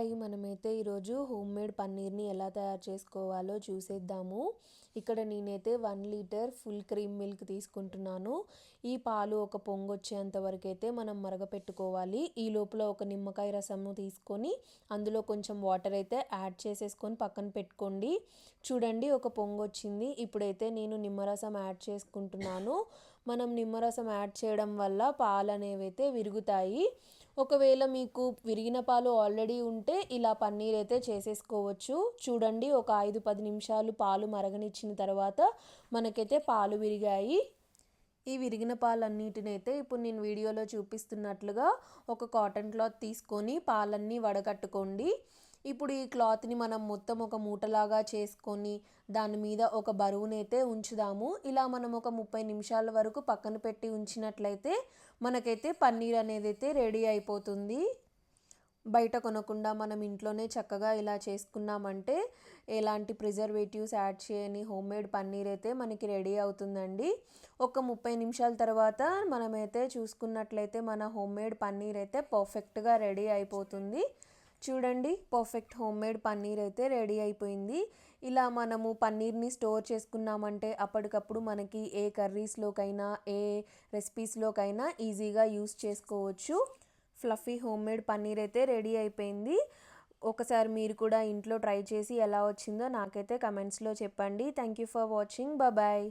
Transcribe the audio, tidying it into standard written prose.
Hi మనమైతే ఈరోజు home made పన్నీర్ని ఎలా తయారు చేసుకోవాలో చూసేద్దాము. ఇక్కడ నేనైతే 1 లీటర్ ఫుల్ క్రీమ్ మిల్క్ తీసుకుంటున్నాను. ఈ పాలు ఒక పొంగు వచ్చేంత వరకు అయితే మనం మరగపెట్టుకోవాలి. ఈ లోపల ఒక నిమ్మకాయ రసము తీసుకొని అందులో కొంచెం వాటర్ అయితే యాడ్ చేసేసుకొని పక్కన పెట్టుకోండి. చూడండి ఒక పొంగు వచ్చింది. ఇప్పుడైతే నేను నిమ్మరసం యాడ్ చేసుకుంటున్నాను. మనం నిమ్మరసం యాడ్ చేయడం వల్ల పాలు అనేవి అయితే విరుగుతాయి. ఒకవేళ మీకు విరిగిన పాలు ఆల్రెడీ ఉంటే ఇలా పన్నీర్ అయితే చేసేసుకోవచ్చు. చూడండి ఒక 5-10 నిమిషాలు పాలు మరగనిచ్చిన తర్వాత మనకైతే పాలు విరిగాయి. ఈ విరిగిన పాలన్నిటిని అయితే ఇప్పుడు నేను వీడియోలో చూపిస్తున్నట్లుగా ఒక కాటన్ క్లాత్ తీసుకొని పాలన్నీ వడగట్టుకోండి. ఇప్పుడు ఈ క్లాత్ని మనం మొత్తం ఒక మూటలాగా చేసుకొని దాని మీద ఒక బరువునైతే ఉంచుదాము. ఇలా మనం ఒక 30 నిమిషాల వరకు పక్కన పెట్టి ఉంచినట్లయితే మనకైతే పన్నీర్ అనేది అయితే రెడీ అయిపోతుంది. బయట కొనకుండా మనం ఇంట్లోనే చక్కగా ఇలా చేసుకున్నామంటే ఎలాంటి ప్రిజర్వేటివ్స్ యాడ్ చేయని హోమ్ మేడ్ పన్నీర్ అయితే మనకి రెడీ అవుతుందండి. ఒక 30 నిమిషాల తర్వాత మనమైతే చూసుకున్నట్లయితే మన హోమ్ మేడ్ పన్నీర్ అయితే పర్ఫెక్ట్గా రెడీ అయిపోతుంది. చూడండి పర్ఫెక్ట్ హోమ్ మేడ్ పన్నీర్ అయితే రెడీ అయిపోయింది. ఇలా మనము పన్నీర్ని స్టోర్ చేసుకున్నామంటే అప్పటికప్పుడు మనకి ఏ కర్రీస్లోకైనా ఏ రెసిపీస్లోకైనా ఈజీగా యూస్ చేసుకోవచ్చు. ఫ్లఫీ హోమ్ మేడ్ పన్నీర్ అయితే రెడీ అయిపోయింది. ఒకసారి మీరు కూడా ఇంట్లో ట్రై చేసి ఎలా వచ్చిందో నాకైతే కమెంట్స్లో చెప్పండి. Thank you for watching. Bye.